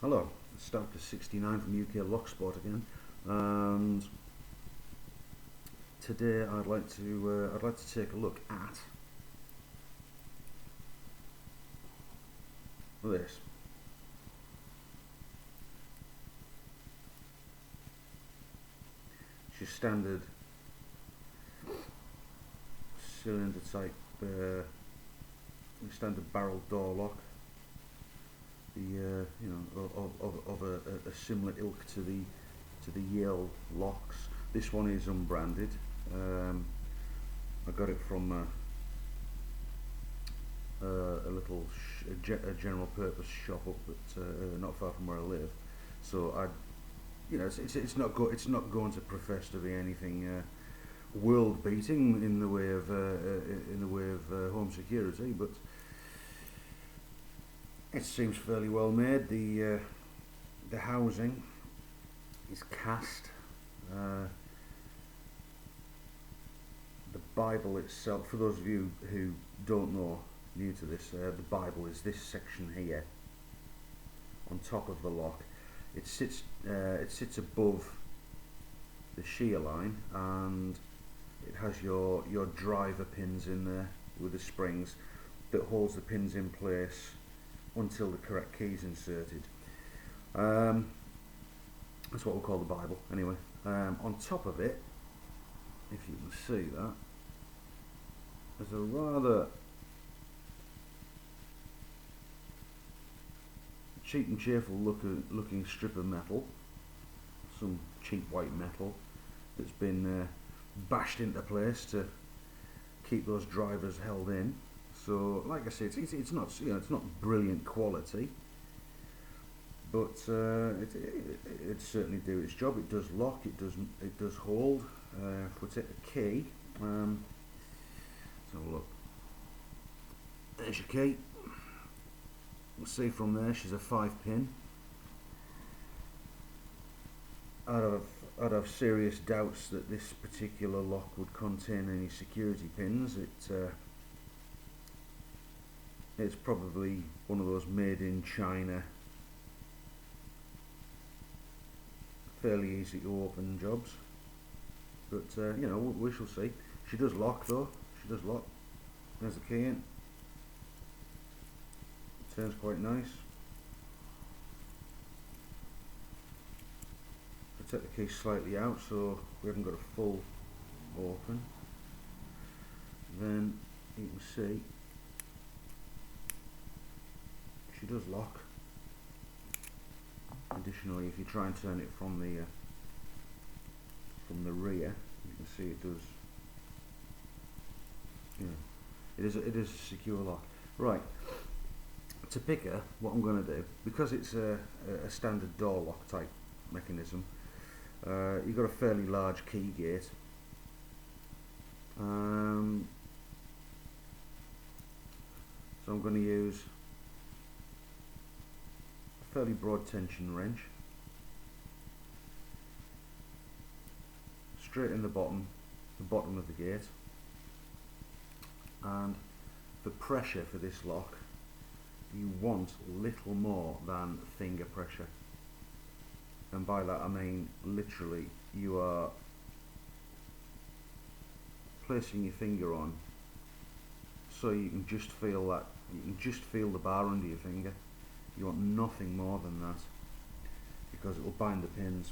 Hello, it's Dr. 69 from UK Locksport again, and today I'd like to take a look at this. It's your standard cylinder type, standard barrel door lock. The of a similar ilk to the Yale locks. This one is unbranded. I got it from a little general purpose shop up at not far from where I live. So it's not going to profess to be anything world beating in the way of home security, but it seems fairly well made. The housing is cast. The Bible itself, for those of you who don't know, new to this, the Bible is this section here on top of the lock. It sits above the shear line, and it has your driver pins in there with the springs that holds the pins in place until the correct key is inserted. That's what we'll call the Bible anyway. On top of it, if you can see that, there's a rather cheap and cheerful looking strip of metal, some cheap white metal that's been bashed into place to keep those drivers held in. So, like I say, it's not it's not brilliant quality, but it certainly do its job. It does lock. It does hold. If we take the key, let's have a look. There's your key. We'll see from there she's a 5-pin. I'd have serious doubts that this particular lock would contain any security pins. It's probably one of those made in China, fairly easy to open jobs, but we shall see. She does lock though. She does lock. There's the key in. Turns quite nice. I take the key slightly out so we haven't got a full open. Then you can see she does lock. Additionally, if you try and turn it from the rear, you can see it does. It is a secure lock. Right. To pick her, what I'm going to do, because it's a standard door lock type mechanism, you've got a fairly large key gate. So I'm going to use a fairly broad tension wrench, straight in the bottom of the gate, and the pressure for this lock, you want little more than finger pressure, and by that I mean literally you are placing your finger on so you can just feel that, you can just feel the bar under your finger. You want nothing more than that, because it will bind the pins.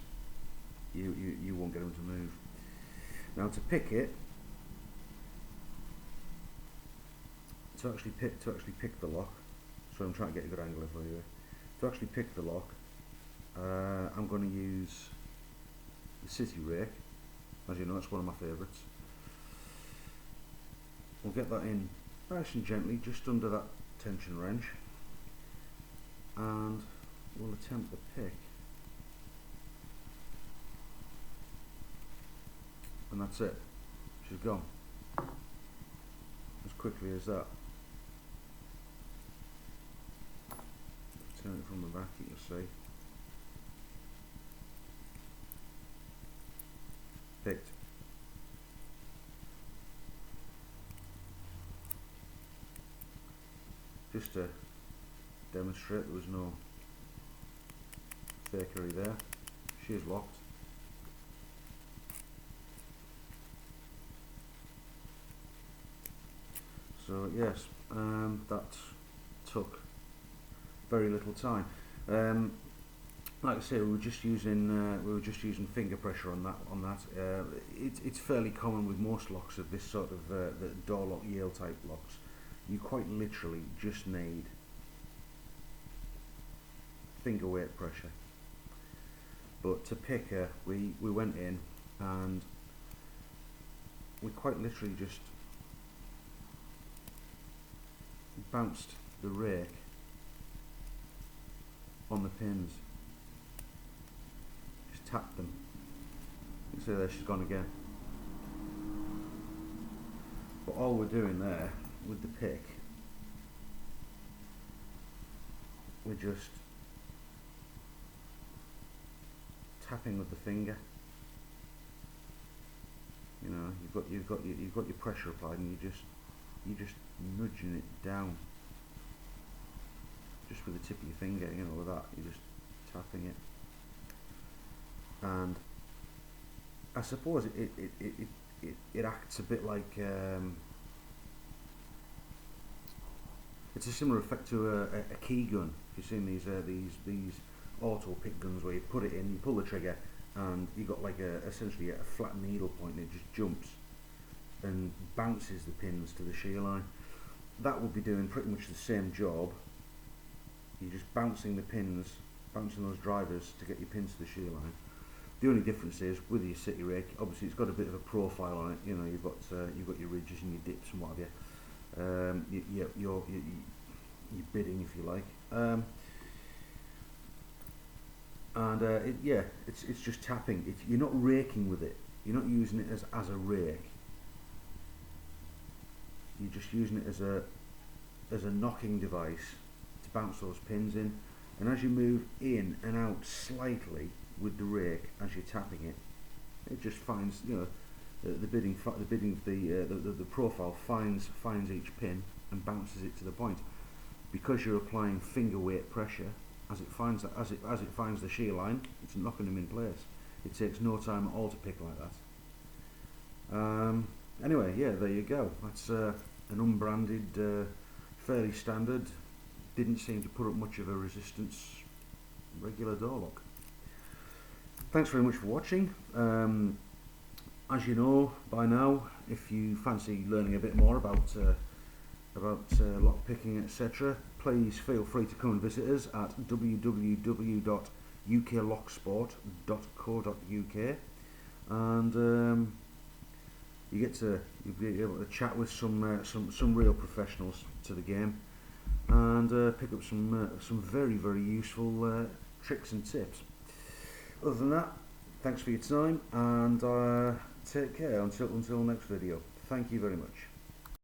You won't get them to move. Now to pick it, to actually pick the lock, so I'm trying to get a good angle for you. To actually pick the lock, I'm going to use the city rake. As you know, it's one of my favourites. We'll get that in nice and gently, just under that tension wrench, and we'll attempt to pick. And that's it. She's gone. As quickly as that. Turn it from the back, you can see. Picked. Just to demonstrate, there was no fakery there. She is locked. So yes, that took very little time. Like I say, we were just using finger pressure on that. It's fairly common with most locks of this sort of the door lock Yale type locks. You quite literally just need finger weight pressure. But to pick her, we went in and we quite literally just bounced the rake on the pins. Just tapped them. You can see there she's gone again. But all we're doing there with the pick, we're just tapping with the finger. You know, you've got your pressure applied, and you're just nudging it down, just with the tip of your finger. You know, with that, you're just tapping it. And I suppose it acts a bit like it's a similar effect to a key gun. If you've seen these auto pick guns where you put it in, you pull the trigger, and you got like essentially a flat needle point, and it just jumps and bounces the pins to the shear line. That would be doing pretty much the same job. You're just bouncing the pins, bouncing those drivers to get your pins to the shear line. The only difference is with your city rake, obviously it's got a bit of a profile on it. You know, you've got your ridges and your dips and what have you. Your bidding, if you like. It's just tapping. You're not raking with it. You're not using it as a rake. You're just using it as a knocking device to bounce those pins in. And as you move in and out slightly with the rake, as you're tapping it, it just finds, you know, the profile finds each pin and bounces it to the point. Because you're applying finger weight pressure, as it finds the shear line, it's knocking them in place. It takes no time at all to pick like that. Anyway, yeah, there you go. That's an unbranded, fairly standard, didn't seem to put up much of a resistance, regular door lock. Thanks very much for watching. As you know by now, if you fancy learning a bit more about lock picking, etc., please feel free to come and visit us at www.uklocksport.co.uk, and you'll be able to chat with some real professionals to the game, and pick up some very, very useful tricks and tips. Other than that, thanks for your time, and take care until next video. Thank you very much.